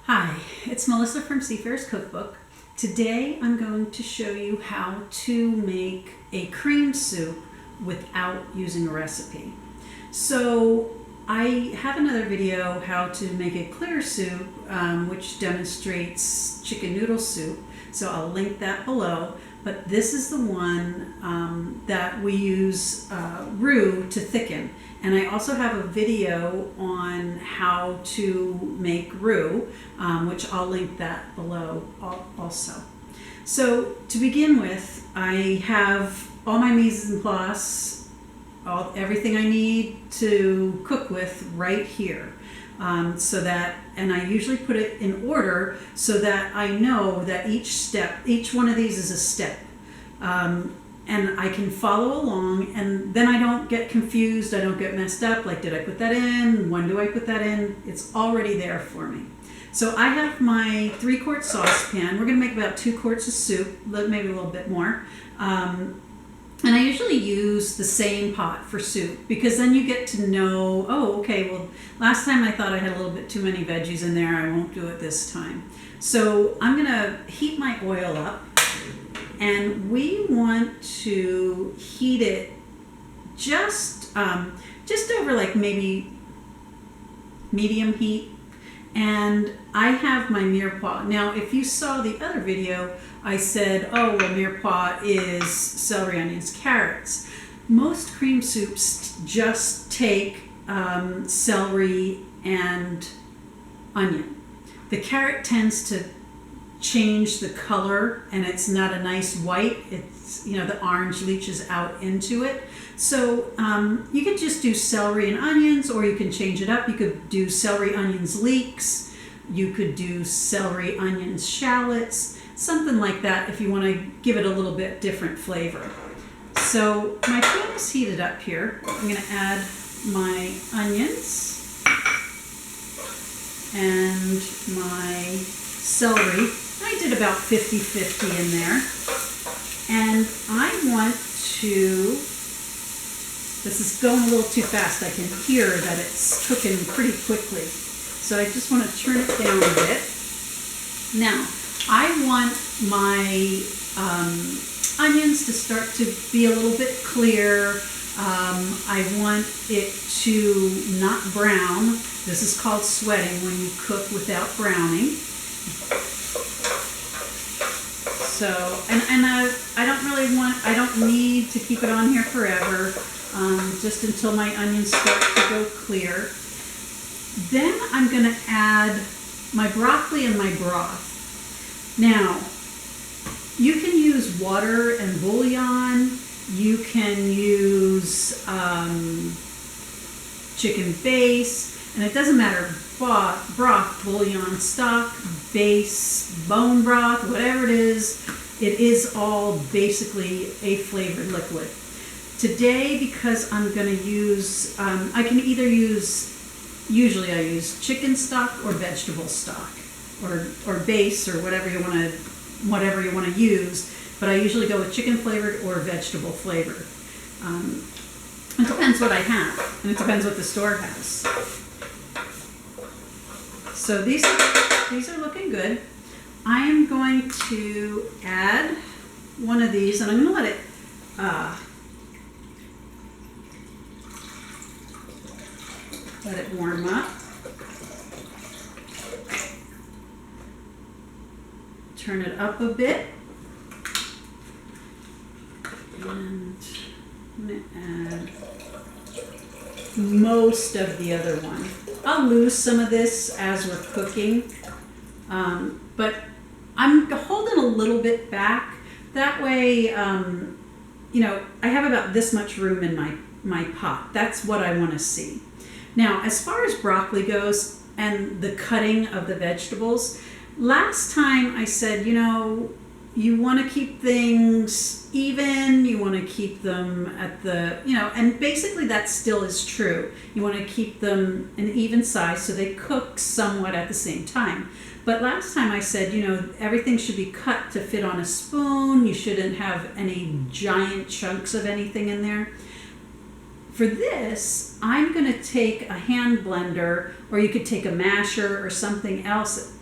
Hi, it's Melissa from Seafarer's Cookbook. Today I'm going to show you how to make a cream soup without using a recipe. So I have another video how to make a clear soup which demonstrates chicken noodle soup. So I'll link that below. But this is the one that we use roux to thicken. And I also have a video on how to make roux, which I'll link that below also. So to begin with, I have all my mise en place, everything I need to cook with right here. And I usually put it in order so that I know that each one of these is a step. And I can follow along, and then I don't get confused, I don't get messed up, like did I put that in, when do I put that in? It's already there for me. So I have my 3-quart saucepan. We're going to make about 2 quarts of soup, maybe a little bit more. And I usually use the same pot for soup because then you get to know, oh, okay, well, last time I thought I had a little bit too many veggies in there. I won't do it this time. So I'm going to heat my oil up, and we want to heat it just over like maybe medium heat. And I have my mirepoix. Now, if you saw the other video, I said, oh, well, mirepoix is celery, onions, carrots. Most cream soups just take celery and onion. The carrot tends to change the color, and it's not a nice white. It's, the orange leaches out into it. So you could just do celery and onions, or you can change it up. You could do celery, onions, leeks. You could do celery, onions, shallots, something like that if you want to give it a little bit different flavor. So my pan is heated up here. I'm going to add my onions and my celery. I did about 50-50 in there. And I want to, this is going a little too fast. I can hear that it's cooking pretty quickly. So I just want to turn it down a bit. Now, I want my onions to start to be a little bit clear. I want it to not brown. This is called sweating when you cook without browning. So, and I don't need to keep it on here forever, just until my onions start to go clear. Then I'm going to add my broccoli and my broth. Now, you can use water and bouillon. You can use chicken base, and it doesn't matter, broth, bouillon, stock, base, bone broth, whatever it is all basically a flavored liquid. Today, because I'm going to use, I can either usually I use chicken stock or vegetable stock, or base, or whatever you want to use. But I usually go with chicken flavored or vegetable flavored. It depends what I have, and it depends what the store has. So these are looking good. I am going to add one of these, and I'm going to let it warm up. Turn it up a bit. And I'm going to add most of the other one. I'll lose some of this as we're cooking, but I'm holding a little bit back. That way, I have about this much room in my pot. That's what I want to see. Now, as far as broccoli goes and the cutting of the vegetables, last time I said, you want to keep things even, you want to keep them at the, and basically that still is true. You want to keep them an even size so they cook somewhat at the same time. But last time I said, everything should be cut to fit on a spoon. You shouldn't have any giant chunks of anything in there. For this, I'm going to take a hand blender, or you could take a masher or something else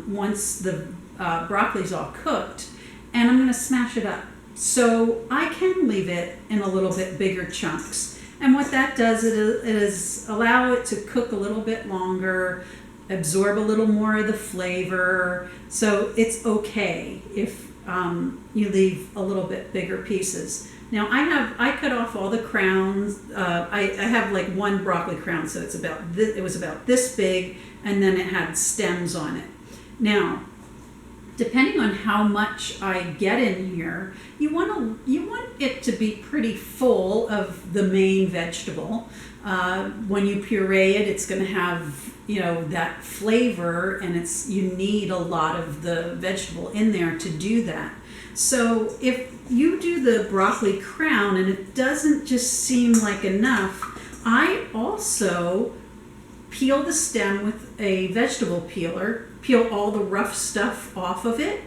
once the broccoli's all cooked, and I'm going to smash it up. So I can leave it in a little bit bigger chunks. And what that does is allow it to cook a little bit longer, absorb a little more of the flavor. So it's okay if you leave a little bit bigger pieces. Now I cut off all the crowns. I have like one broccoli crown, so it was about this big, and then it had stems on it. Now, depending on how much I get in here, you want it to be pretty full of the main vegetable. When you puree it, it's going to have that flavor, and you need a lot of the vegetable in there to do that. So if you do the broccoli crown and it doesn't just seem like enough, I also peel the stem with a vegetable peeler, peel all the rough stuff off of it,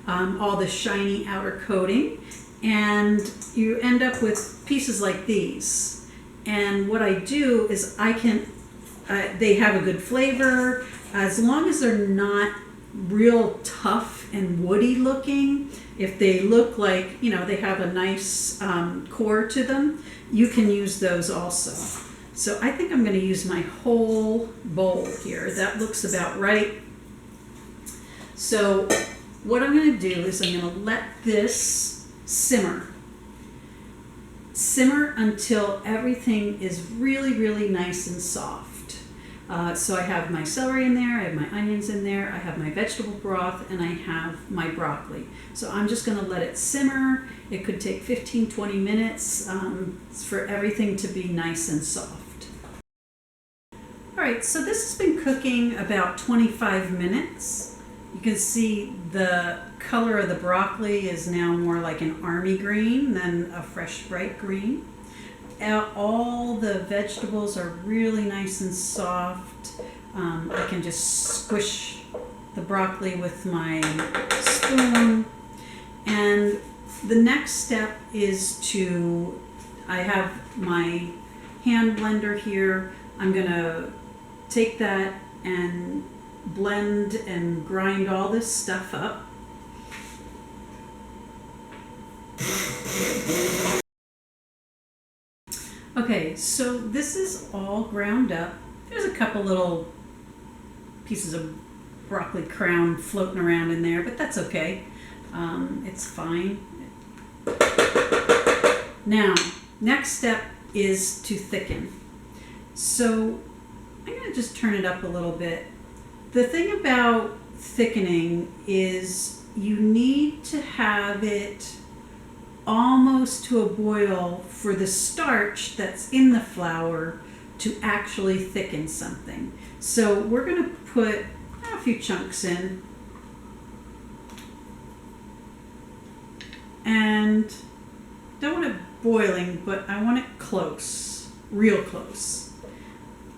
all the shiny outer coating, and you end up with pieces like these. And what I do is they have a good flavor, as long as they're not real tough and woody looking. If they look like, they have a nice core to them, you can use those also. So I think I'm going to use my whole bowl here. That looks about right. So what I'm going to do is I'm going to let this simmer until everything is really, really nice and soft. So I have my celery in there, I have my onions in there, I have my vegetable broth, and I have my broccoli. So I'm just going to let it simmer. It could take 15-20 minutes for everything to be nice and soft. All right, so this has been cooking about 25 minutes. You can see the color of the broccoli is now more like an army green than a fresh bright green. All the vegetables are really nice and soft. I can just squish the broccoli with my spoon. And the next step is I have my hand blender here. I'm going to take that and blend and grind all this stuff up. Okay, so this is all ground up. There's a couple little pieces of broccoli crown floating around in there, but that's okay. It's fine. Now, next step is to thicken. So I'm going to just turn it up a little bit. The thing about thickening is you need to have it almost to a boil for the starch that's in the flour to actually thicken something. So we're going to put a few chunks in, and don't want it boiling, but I want it close, real close.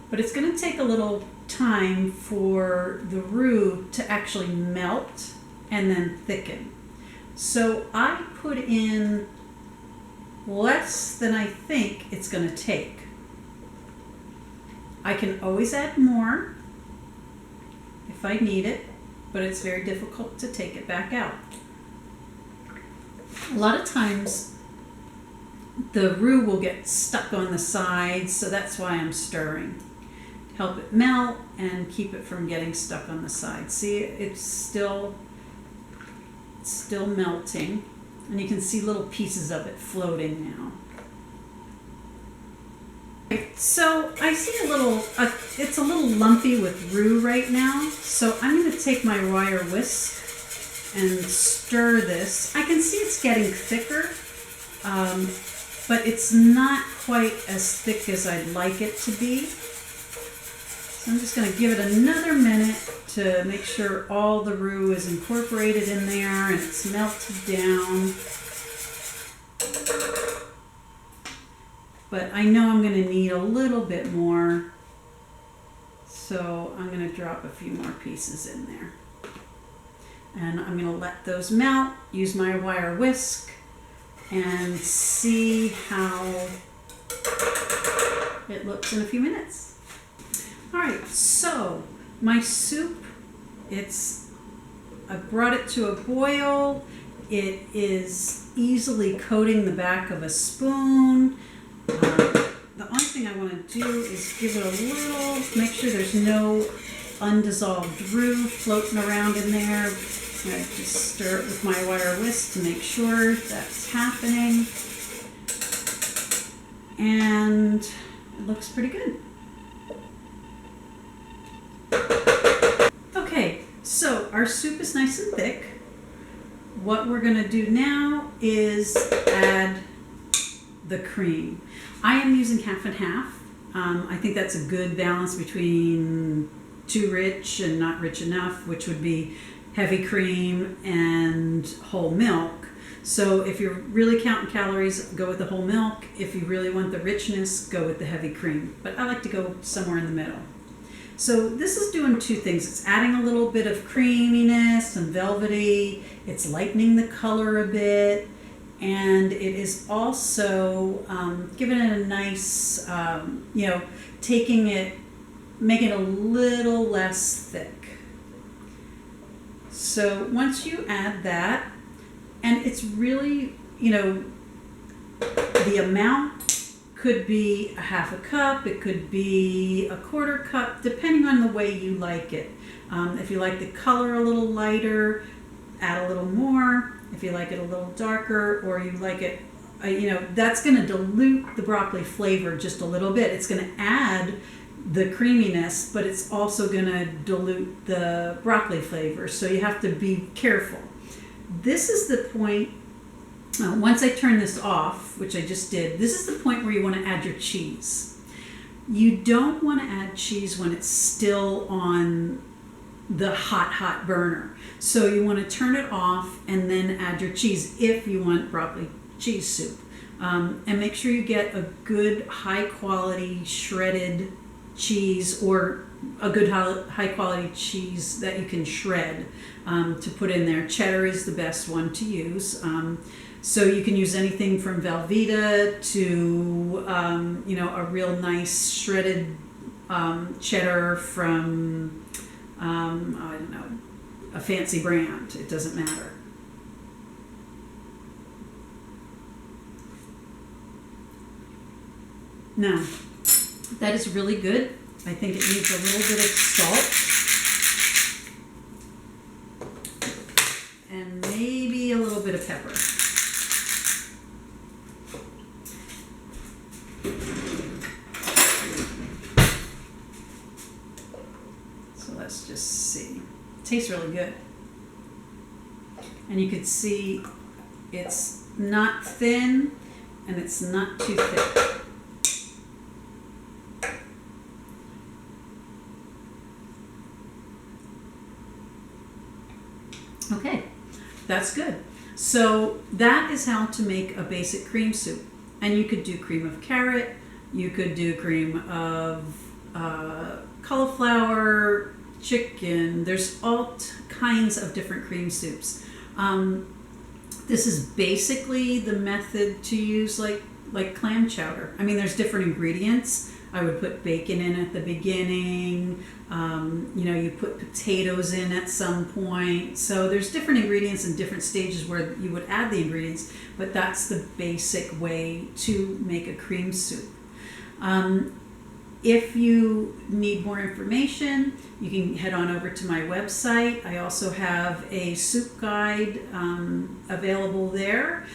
But it's going to take a little time for the roux to actually melt and then thicken. So I put in less than I think it's going to take. I can always add more if I need it, but it's very difficult to take it back out. A lot of times the roux will get stuck on the sides, so that's why I'm stirring. Help it melt and keep it from getting stuck on the sides. See, it's still melting, and you can see little pieces of it floating now. So I see it's a little lumpy with roux right now, so I'm going to take my wire whisk and stir this. I can see it's getting thicker, but it's not quite as thick as I'd like it to be. So I'm just going to give it another minute to make sure all the roux is incorporated in there and it's melted down. But I know I'm going to need a little bit more, so I'm going to drop a few more pieces in there. And I'm going to let those melt, use my wire whisk, and see how it looks in a few minutes. All right, so my soup, I brought it to a boil. It is easily coating the back of a spoon. The only thing I want to do is give it a little, make sure there's no undissolved roux floating around in there. I just stir it with my wire whisk to make sure that's happening. And it looks pretty good. Okay, so our soup is nice and thick. What we're going to do now is add the cream. I am using half and half. I think that's a good balance between too rich and not rich enough, which would be heavy cream and whole milk. So if you're really counting calories, go with the whole milk. If you really want the richness, go with the heavy cream. But I like to go somewhere in the middle. So this is doing two things. It's adding a little bit of creaminess and velvety. It's lightening the color a bit. And it is also giving it a nice, taking it, making it a little less thick. So once you add that, and it's really, the amount could be a half a cup, it could be a quarter cup, depending on the way you like it. If you like the color a little lighter, add a little more. If you like it a little darker, or you like it, that's going to dilute the broccoli flavor just a little bit. It's going to add the creaminess, but it's also going to dilute the broccoli flavor. So you have to be careful. This is the point, once I turn this off, which I just did, this is the point where you want to add your cheese. You don't want to add cheese when it's still on the hot burner. So you want to turn it off and then add your cheese if you want broccoli cheese soup. And make sure you get a good high quality shredded cheese, or a good high quality cheese that you can shred to put in there. Cheddar is the best one to use. So you can use anything from Velveeta to a real nice shredded cheddar from I don't know, a fancy brand. It doesn't matter. Now, that is really good. I think it needs a little bit of salt and maybe a little bit of pepper. So let's just see. It tastes really good. And you can see it's not thin and it's not too thick. Okay, that's good. So that is how to make a basic cream soup. And you could do cream of carrot, you could do cream of cauliflower, chicken. There's all kinds of different cream soups. This is basically the method to use like clam chowder. I mean, there's different ingredients. I would put bacon in at the beginning. You put potatoes in at some point. So there's different ingredients and different stages where you would add the ingredients, but that's the basic way to make a cream soup. If you need more information, you can head on over to my website. I also have a soup guide available there,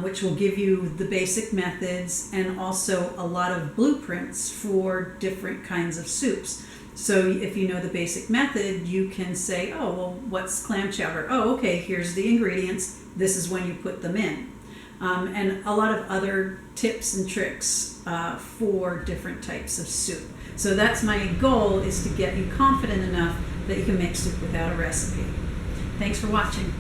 which will give you the basic methods and also a lot of blueprints for different kinds of soups. So if you know the basic method, you can say, oh, well, what's clam chowder? Oh, okay, here's the ingredients. This is when you put them in. And a lot of other tips and tricks for different types of soup. So that's my goal, is to get you confident enough that you can make soup without a recipe. Thanks for watching.